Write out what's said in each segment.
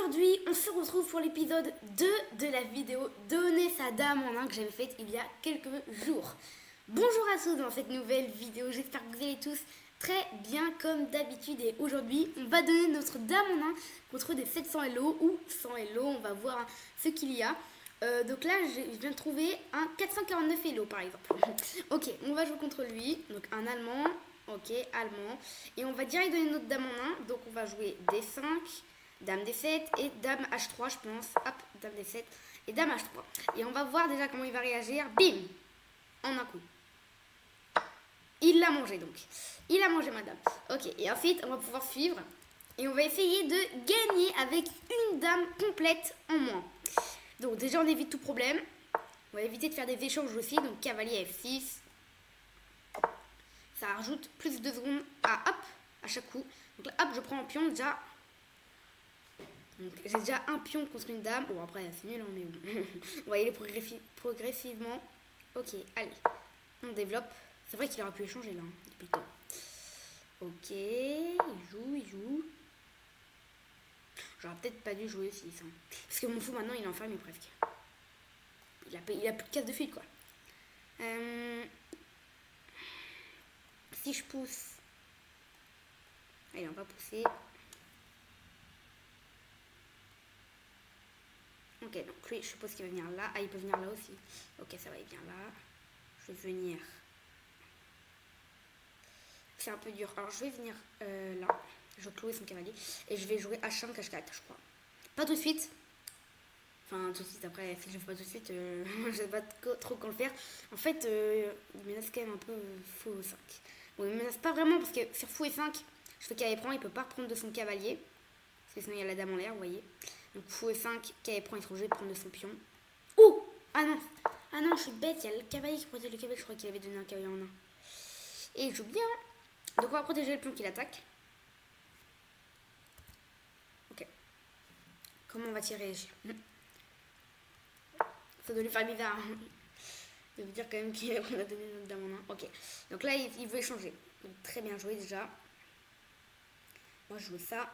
Aujourd'hui, on se retrouve pour l'épisode 2 de la vidéo Donner sa dame en main que j'avais faite il y a quelques jours. Bonjour à tous dans cette nouvelle vidéo, j'espère que vous allez tous très bien comme d'habitude. Et aujourd'hui, on va donner notre dame en main contre des 700 Elo ou 100 Elo, on va voir ce qu'il y a. Donc là, je viens de trouver un 449 Elo par exemple. Ok, on va jouer contre lui, donc un Allemand. Ok, allemand. Et on va direct donner notre dame en main. Donc on va jouer D5, dame D7 et dame H3 je pense. Hop, dame D7 et dame H3. Et on va voir déjà comment il va réagir. Bim, en un coup. Il l'a mangé donc. Il a mangé madame. Ok, et ensuite on va pouvoir suivre. Et on va essayer de gagner avec une dame complète en moins. Donc déjà on évite tout problème. On va éviter de faire des échanges aussi. Donc cavalier F6. Ça rajoute plus de secondes à chaque coup. Donc là, hop, je prends un pion déjà. Donc j'ai déjà un pion contre une dame. Bon, après, c'est nul, mais bon. On va y aller progressivement. Ok, allez. On développe. C'est vrai qu'il aurait pu échanger là, depuis le temps. Ok, il joue. J'aurais peut-être pas dû jouer 6. Hein. Parce que mon fou maintenant, il est enfermé presque. Il a plus de case de fuite, quoi. Si je pousse. Allez, on va pousser. Ok, donc lui, je suppose qu'il va venir là. Ah, il peut venir là aussi. Ok, ça va, il vient là. Je vais venir. C'est un peu dur. Alors, je vais venir là. Je vais clouer son cavalier. Et je vais jouer H5, H4, je crois. Pas tout de suite. Enfin, tout de suite, après, si je ne fais pas tout de suite, je sais pas trop quand le faire. En fait, il menace quand même un peu fou 5. Bon, il menace pas vraiment parce que sur fou et 5, je fais cavalier prend, il peut pas reprendre de son cavalier. Parce que sinon, il y a la dame en l'air, vous voyez. Donc, fou et 5, cavalier prend, il sera obligé de prendre de son pion. Oh! Ah non! Ah non, je suis bête, il y a le cavalier qui protège le cavalier, je crois qu'il avait donné un cavalier en main. Et il joue bien. Donc, on va protéger le pion qui l'attaque. Ok. Comment va-t-il réagir? Ça doit lui faire bizarre. De vous dire quand même qu'on a donné notre dame en main. Ok. Donc là, il veut échanger. Donc, très bien joué déjà. Moi, je joue ça.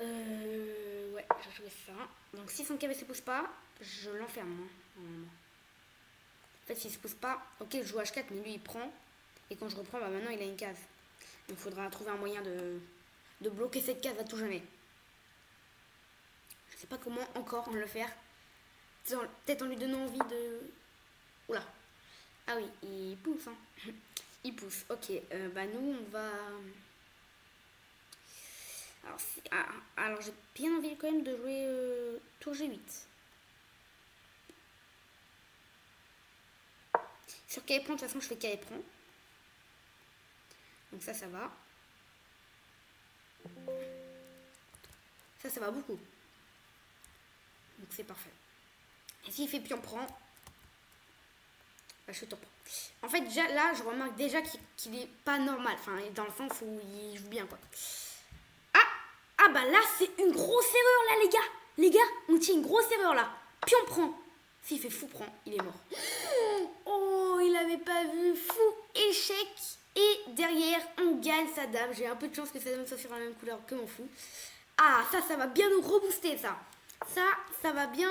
Ouais, je joué ça. Donc si son cavalier se pousse pas, je l'enferme. Hein. En fait, s'il se pousse pas, ok, je joue H4, mais lui il prend. Et quand je reprends, bah maintenant il a une case. Donc il faudra trouver un moyen de bloquer cette case à tout jamais. Je sais pas comment encore on le faire. Peut-être en lui donnant envie de. Oula. Ah oui, il pousse. Hein. Il pousse. Ok, bah nous on va. Alors j'ai bien envie quand même de jouer tour G8. Sur cavalier prend, de toute façon je fais cavalier prend. Donc ça va. Ça va beaucoup. Donc c'est parfait. Et s'il fait pion prend, bah, je te reprends. En fait déjà là je remarque déjà qu'il est pas normal. Enfin dans le sens où il joue bien quoi. Ah bah là c'est une grosse erreur là les gars. Les gars, on tient une grosse erreur là. Pion prend. S'il fait fou prend, il est mort. Oh, il avait pas vu. Fou, échec. Et derrière, on gagne sa dame. J'ai un peu de chance que sa dame soit sur la même couleur que mon fou. Ah, ça va bien nous rebooster ça. Ça va bien...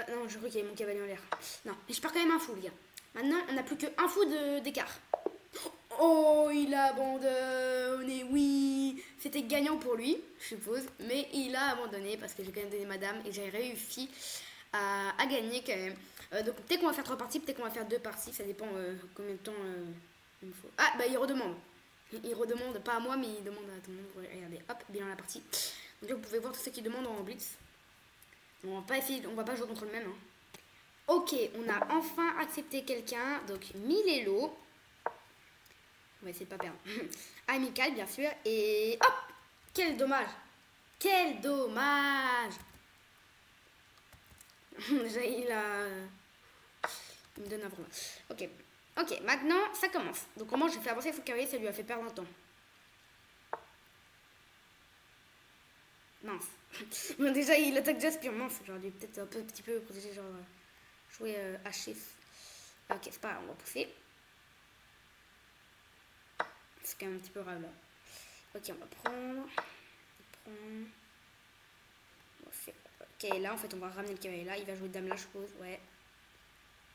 non, je crois qu'il y avait mon cavalier en l'air. Non, mais je perds quand même un fou les gars. Maintenant, on n'a plus qu'un fou d'écart. Oh, il a abandonné, oui. C'était gagnant pour lui, je suppose. Mais il a abandonné parce que j'ai quand même donné ma dame et j'ai réussi à gagner quand même. Donc peut-être qu'on va faire 3 parties, peut-être qu'on va faire 2 parties. Ça dépend combien de temps il me faut. Ah, bah il redemande. Il redemande, pas à moi, mais il demande à tout le monde. Regardez, hop, bilan la partie. Donc là, vous pouvez voir tous ceux qui demandent en blitz. On va pas jouer contre le même. Hein. Ok, on a enfin accepté quelqu'un. Donc 1000 Elo. On va essayer de pas perdre. Amical, bien sûr. Et hop! Quel dommage! Quel dommage! Il me donne un vrai. Ok. Ok, maintenant, ça commence. Donc, comment je fais avancer son cavalier, ça lui a fait perdre un temps. Mince. Bon, déjà, il attaque déjà Spion. Mince, j'aurais dû peut-être un petit peu protéger, genre, jouer H6. Ok, c'est pas grave, on va pousser. C'est quand même un petit peu grave là. Ok, on va prendre. Ok, là en fait on va ramener le cavalier là. Il va jouer dame là, je suppose. Ouais.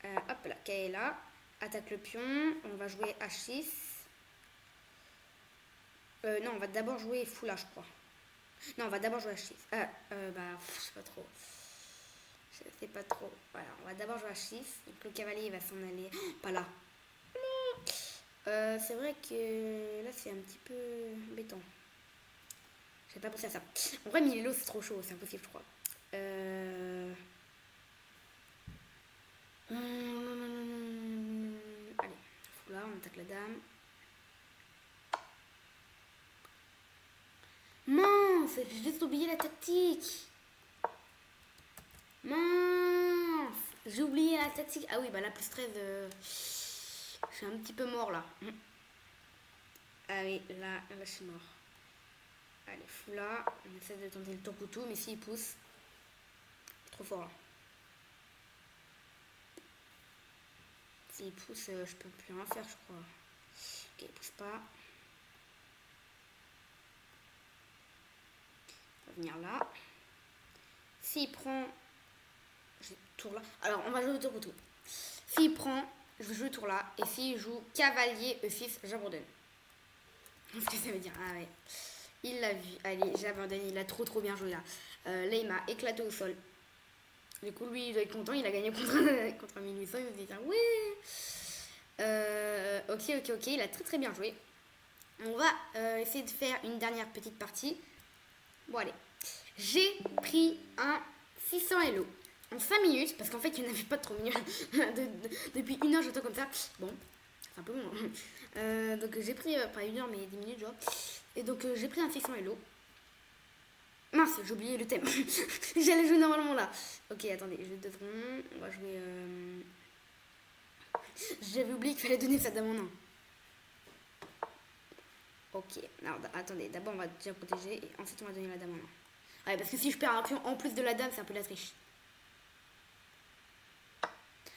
Hop là, cavalier là. Attaque le pion. On va jouer H6. Non, on va d'abord jouer fou là, je crois. Non, on va d'abord jouer H6. Je sais pas trop. Je sais pas trop. Voilà, on va d'abord jouer H6. Donc le cavalier il va s'en aller. Oh, pas là. C'est vrai que là c'est un petit peu embêtant. J'ai pas pensé à ça. En vrai, Milelo c'est trop chaud, c'est impossible, je crois. Allez, là, on attaque la dame. Mince, j'ai juste oublié la tactique. Mince, j'ai oublié la tactique. Ah oui, bah là, plus 13, je suis un petit peu mort là. Ah oui, là je suis mort. Allez, fou là, on essaie de tenter le tour couteau, mais s'il pousse, trop fort là. S'il pousse, je peux plus rien faire, je crois. Ok, il pousse pas. On va venir là. S'il prend, j'ai tour là. Alors, on va jouer le tour couteau. S'il prend, je joue le tour là. Et s'il joue cavalier E6, j'abandonne. Qu'est-ce que ça veut dire? Ah ouais. Il l'a vu. Allez, j'abandonne. Il a trop bien joué là. Là, il m'a éclaté au sol. Du coup, lui, il doit être content. Il a gagné contre un 1800. Il va se dire, ouais. Ok. Il a très bien joué. On va essayer de faire une dernière petite partie. Bon, allez. J'ai pris un 600 Elo en 5 minutes. Parce qu'en fait, il n'y en avait pas trop minutes. Depuis 1 heure, j'attends comme ça. Bon, c'est un peu long. Donc, j'ai pris, pas 1 heure, mais 10 minutes, genre. Et donc, j'ai pris un 600 Elo. Mince, j'ai oublié le thème. J'allais jouer normalement là. Ok, attendez, je vais 2 secondes. On va jouer. J'avais oublié qu'il fallait donner sa dame en 1. Ok, alors attendez, d'abord on va déjà protéger et ensuite on va donner la dame en 1. Ouais, parce que si je perds un pion en plus de la dame, c'est un peu la triche.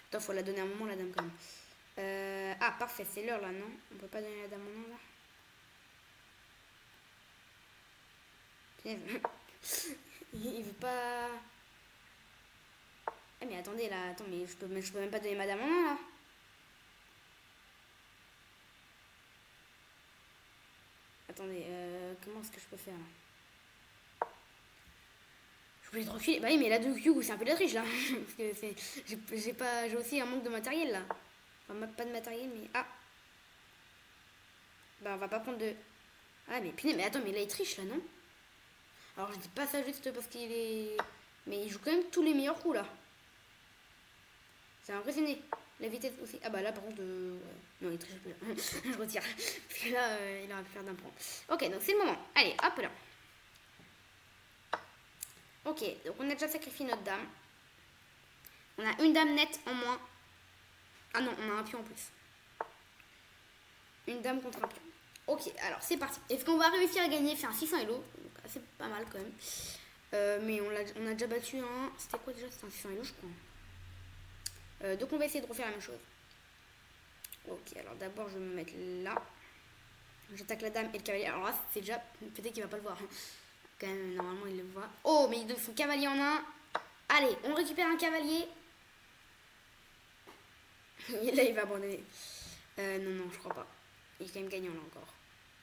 Attends, faut la donner à un moment la dame quand même. Ah, parfait, c'est l'heure là, non? On peut pas donner la dame en 1 là? Il veut pas. Ah mais attendez là, attends, mais je peux même pas donner ma dame en 1 là. Attendez, comment est-ce que je peux faire là? Je voulais trop reculer. Bah oui, mais là de Q, c'est un peu de la triche là. Parce que j'ai aussi un manque de matériel là. Enfin, pas de matériel, mais. Ah! Bah on va pas prendre de. Ah mais punaise, mais attends, mais là il triche là, non? Alors je dis pas ça juste parce qu'il est. Mais il joue quand même tous les meilleurs coups là. C'est impressionné. La vitesse aussi. Ah bah là par contre. Ouais. Non, il triche plus. Je retire. Parce que là, il aurait pu faire d'un point. Ok, donc c'est le moment. Allez, hop là. Ok, donc on a déjà sacrifié notre dame. On a une dame nette en moins. Ah non, on a un pion en plus. Une dame contre un pion. Ok, alors c'est parti. Est-ce qu'on va réussir à gagner? Faire un 600 Elo. C'est pas mal quand même. Mais on a déjà battu un. C'était quoi déjà? C'était un 600 Elo, je crois. Donc on va essayer de refaire la même chose. Ok, alors d'abord je vais me mettre là. J'attaque la dame et le cavalier. Alors là, c'est déjà. Peut-être qu'il va pas le voir. Quand même, normalement il le voit. Oh, mais il donne son cavalier en 1. Allez, on récupère un cavalier. Et là, il va abandonner. Non, je crois pas. Il est quand même gagnant là encore.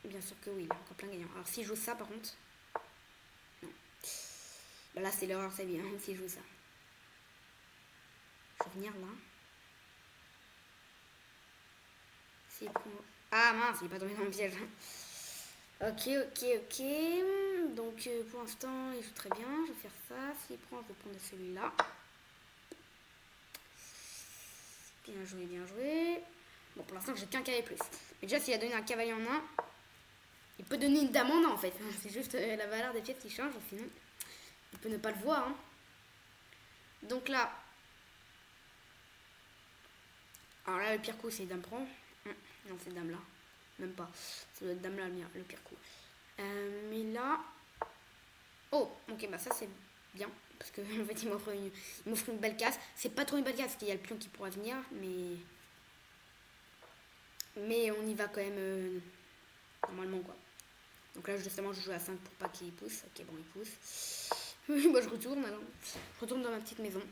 Bien sûr que oui, il est encore plein gagnant. Alors s'il joue ça par contre. Non. Bah là, c'est l'erreur, c'est bien. S'il joue ça. Je vais venir là. S'il prend. Ah mince, il est pas tombé dans le piège. Ok. Donc pour l'instant, il joue très bien. Je vais faire ça. S'il prend, je vais prendre celui-là. Bien joué. Bon, pour l'instant, j'ai qu'un cavalier plus. Mais déjà, s'il a donné un cavalier en 1, il peut donner une dame en 1 en fait. C'est juste la valeur des pièces qui change. Sinon, il peut ne pas le voir. Hein. Donc là. Alors là, le pire coup, c'est dame prend. Non, c'est dame là. Même pas. Ça doit être dame là le pire coup. Mais là. Oh, ok, bah ça c'est bien. Parce que en fait, il m'offre une belle casse. C'est pas trop une belle casse parce qu'il y a le pion qui pourra venir. Mais on y va quand même. normalement quoi. Donc là justement je joue à 5 pour pas qu'il pousse. Ok bon il pousse. Moi je retourne alors. Je retourne dans ma petite maison.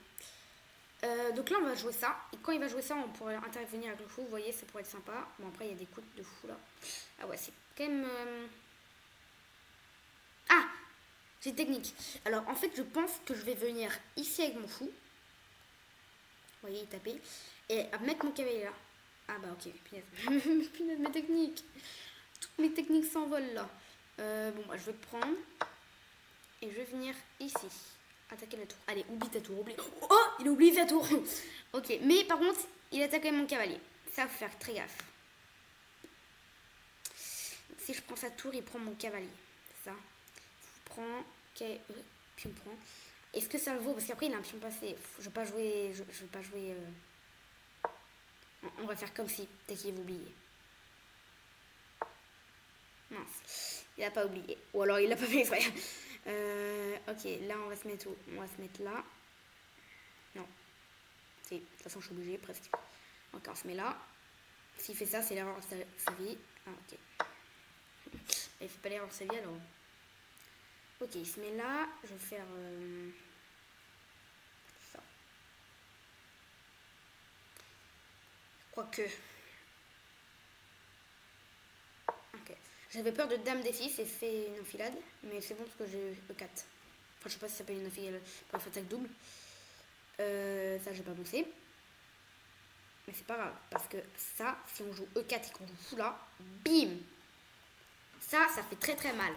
Donc là on va jouer ça. Et quand il va jouer ça on pourrait intervenir avec le fou. Vous voyez ça pourrait être sympa. Bon après il y a des coups de fou là. Ah ouais c'est quand même... Ah j'ai une technique. Alors en fait je pense que je vais venir ici avec mon fou. Vous voyez il tapait. Et mettre mon cavalier là. Ah bah ok, punaise. Punaise mes techniques. Toutes mes techniques s'envolent là. Bon bah je vais le prendre. Et je vais venir ici. Attaquer la tour. Allez, oublie ta tour, oublie. Oh, il a oublié sa tour. Ok, mais par contre, il attaque quand même mon cavalier. Ça, faut faire très gaffe. Si je prends sa tour, il prend mon cavalier. C'est ça. Je prends, puis on prend. Est-ce que ça le vaut? Parce qu'après, il a un pion passé. Je vais pas jouer. Je vais pas jouer. On va faire comme si, dès qu'il va oublier. Mince. Il a pas oublié. Ou alors il a pas fait exprès. Ok, là on va se mettre où? On va se mettre là. Non. Si, de toute façon je suis obligée presque. Ok, on se met là. S'il fait ça, c'est l'erreur de sa vie. Ah ok. Il fait pas l'erreur de sa vie alors. Ok, il se met là. Je vais faire ça. Quoique. Ok. J'avais peur de dame D6 et fait une enfilade. Mais c'est bon parce que j'ai E4. Enfin, je sais pas si ça s'appelle une enfilade. Bref, attaque double. Ça, j'ai pas bossé. Mais c'est pas grave. Parce que ça, si on joue E4 et qu'on joue fou là, bim! Ça fait très très mal.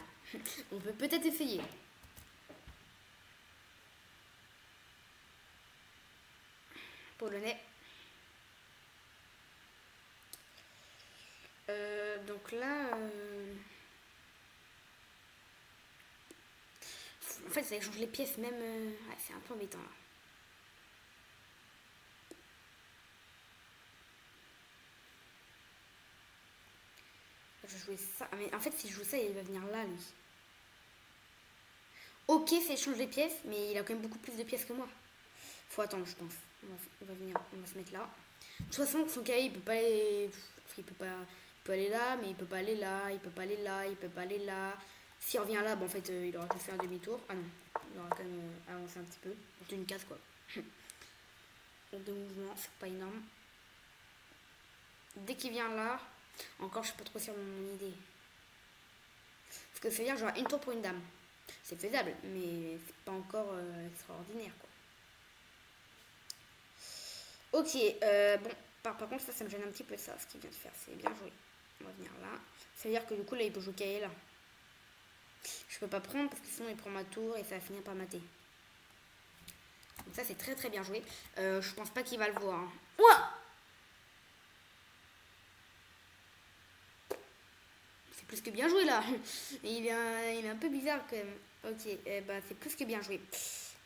On peut peut-être essayer. Polonais. Donc là... En fait, ça change les pièces même... Ouais, c'est un peu embêtant là. Je vais jouer ça. Mais en fait, si je joue ça, il va venir là, lui. Ok, ça change les pièces, mais il a quand même beaucoup plus de pièces que moi. Faut attendre, je pense. On va se mettre là. De toute façon, son cavalier, il peut pas aller... Il peut aller là, mais il peut pas aller là, il peut pas aller là, il peut pas aller là. S'il revient là, bon, en fait, il aura juste fait un demi-tour. Ah non, il aura quand même avancé un petit peu. C'est une case, quoi. De mouvement, c'est pas énorme. Dès qu'il vient là, encore, je suis pas trop sûre de mon idée. Parce que ça veut dire que j'aurai une tour pour une dame. C'est faisable, mais c'est pas encore extraordinaire, quoi. Ok, bon, par contre, ça me gêne un petit peu ça, ce qu'il vient de faire. C'est bien joué. On va venir là. Ça veut dire que du coup, là, il peut jouer Kaé là. Je peux pas prendre parce que sinon, il prend ma tour et ça va finir par mater. Donc ça, c'est très très bien joué. Je pense pas qu'il va le voir. Hein. Ouah! C'est plus que bien joué là. Il est un peu bizarre quand même. Ok, bah, c'est plus que bien joué.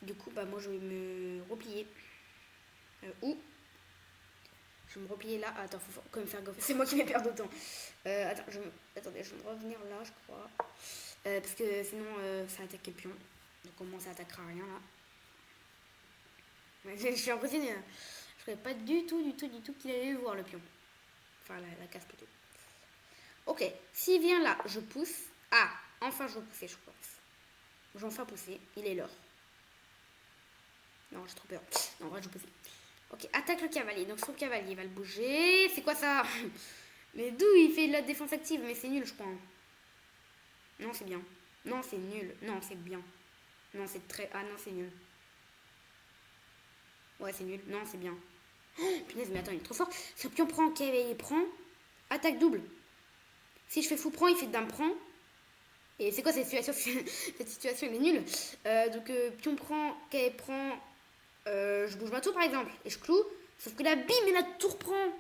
Du coup, bah, moi, je vais me replier. Où? Je vais me replier là. Attends, faut quand même faire gaffe. C'est moi qui vais perdre autant. Attendez, je vais revenir là, je crois. Parce que sinon, ça attaque le pion. Donc, au moins, ça attaquera rien là. Ouais, je suis impressionnée. Hein. Je ne savais pas du tout qu'il allait le voir le pion. Enfin, la case plutôt. Ok, s'il vient là, je pousse. Ah, enfin, je vais pousser, je pense. J'ai enfin poussé. Il est l'heure. Non, j'ai trop peur. Non, en vrai, je vais pousser. Ok, attaque le cavalier. Donc son cavalier va le bouger. C'est quoi ça? Mais d'où il fait de la défense active? Mais c'est nul, je crois. Non, c'est bien. Non, c'est nul. Non, c'est bien. Non, c'est très... Ah non, c'est nul. Ouais, c'est nul. Non, c'est bien. Oh, punaise, mais attends, il est trop fort. Ce pion prend, cavalier prend. Attaque double. Si je fais fou prend, il fait dame prend. Et c'est quoi cette situation? Cette situation, elle est nulle. Donc, pion prend, cavalier prend... je bouge ma tour par exemple et je cloue, sauf que là bim et la tour prend.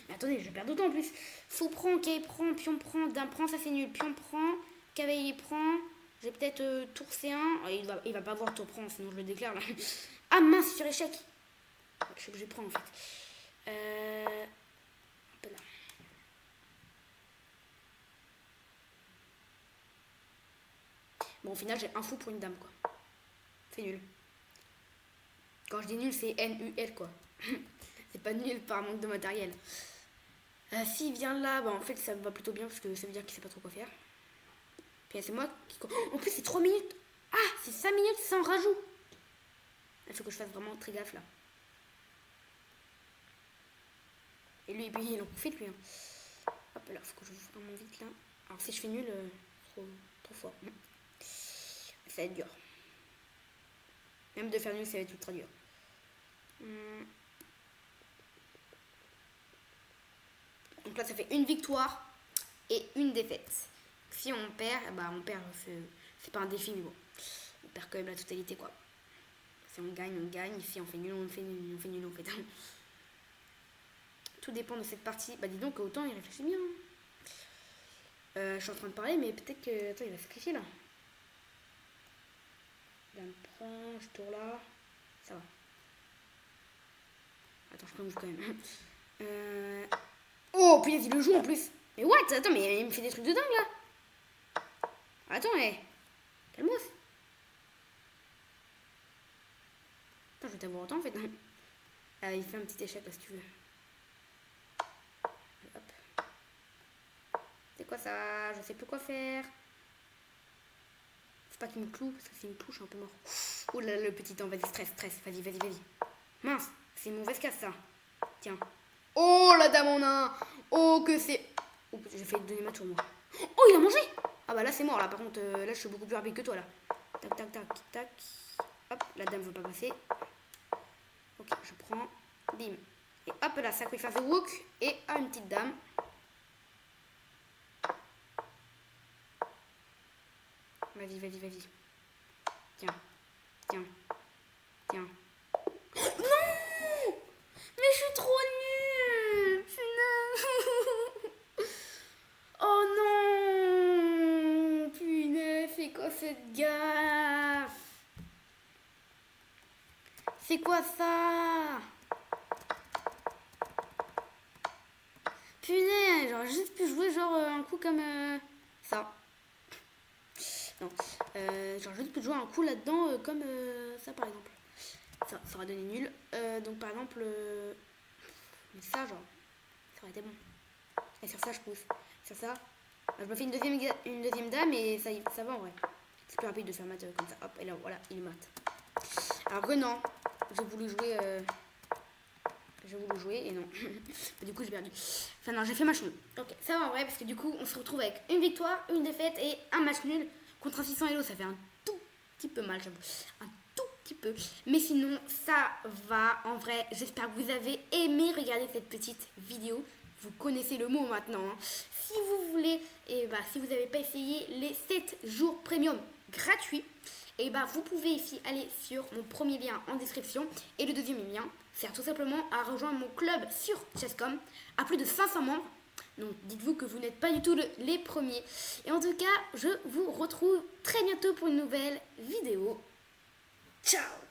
Mais attendez, je vais perdre d'autant en plus. Fou prend, cavalier prend, pion prend, dame prend, ça c'est nul. Pion prend, cavalier prend. J'ai peut-être tour C1. Oh, il va pas avoir tour prend, sinon je le déclare là. Ah mince, sur échec. Je suis obligé de prendre en fait. Un peu là. Bon, au final, j'ai un fou pour une dame, quoi. C'est nul. Quand je dis nul, c'est N-U-L, quoi. C'est pas nul par manque de matériel. S'il vient là, bah en fait ça va plutôt bien parce que ça veut dire qu'il sait pas trop quoi faire. Puis c'est moi qui... En plus c'est 3 minutes. Ah, c'est 5 minutes sans rajout. Il faut que je fasse vraiment très gaffe là. Et lui, il en profite lui. Hein. Hop là, faut que je fasse vraiment vite là. Alors si je fais nul, trop fort. Ça va être dur. Même de faire nul, ça va être ultra dur. Donc là, ça fait une victoire et une défaite. Si on perd, bah on perd. C'est pas un défi, mais bon. On perd quand même la totalité, quoi. Si on gagne, on gagne. Si on fait nul, on fait nul, on fait nul, on fait nul. Tout dépend de cette partie. Bah dis donc, autant il réfléchit bien. Je suis en train de parler, mais peut-être que... Attends, il va sacrifier, là. Là, me prend, je tourne là. Ça va. Attends, je plonge quand même. Oh, puis il le joue en plus. Mais what? Attends, mais il me fait des trucs de dingue là. Attends, calme-moi. Attends, je vais t'avoir autant en fait. Il fait un petit échec là si tu veux. Hop. C'est quoi ça? Je sais plus quoi faire. Faut pas qu'il me cloue, parce que s'il me cloue, je suis un peu mort. Oh là là, le petit temps, vas-y, stress. Vas-y. Mince, c'est une mauvaise casse ça. Tiens. Oh la dame en un. Oh que c'est. Oh, j'ai failli te donner ma tour moi. Oh il a mangé. Ah bah là c'est mort là, par contre là je suis beaucoup plus rapide que toi là. Tac. Hop, la dame veut pas passer. Ok, je prends. Bim. Et hop là, sacrifice wok. Et une petite dame. Vas-y. Tiens. Non. Mais je suis trop nulle. Oh non. Punaise, c'est quoi cette gaffe? C'est quoi ça? Punaise, j'aurais juste pu jouer genre un coup comme ça. Non, j'aurais juste pu jouer un coup là-dedans comme ça par exemple. Ça aurait donné nul. Donc par exemple, mais ça genre, ça aurait été bon. Et sur ça je pousse. Sur ça, je me fais une deuxième dame et ça va en vrai. C'est plus rapide de faire mat comme ça. Hop, et là voilà, il est mat. Alors que non, j'ai voulu jouer et non. Du coup j'ai perdu. Enfin non, j'ai fait match nul. Ok, ça va en vrai parce que du coup on se retrouve avec une victoire, une défaite et un match nul contre un 600 Elo. Ça fait un tout petit peu mal, j'avoue. Un tout petit peu. Mais sinon ça va en vrai. J'espère que vous avez aimé regarder cette petite vidéo. Vous connaissez le mot maintenant. Hein. Si vous voulez, et si vous n'avez pas essayé les 7 jours premium gratuits, et vous pouvez ici aller sur mon premier lien en description. Et le deuxième lien sert tout simplement à rejoindre mon club sur Chess.com à plus de 500 membres. Donc dites-vous que vous n'êtes pas du tout les premiers. Et en tout cas, je vous retrouve très bientôt pour une nouvelle vidéo. Ciao!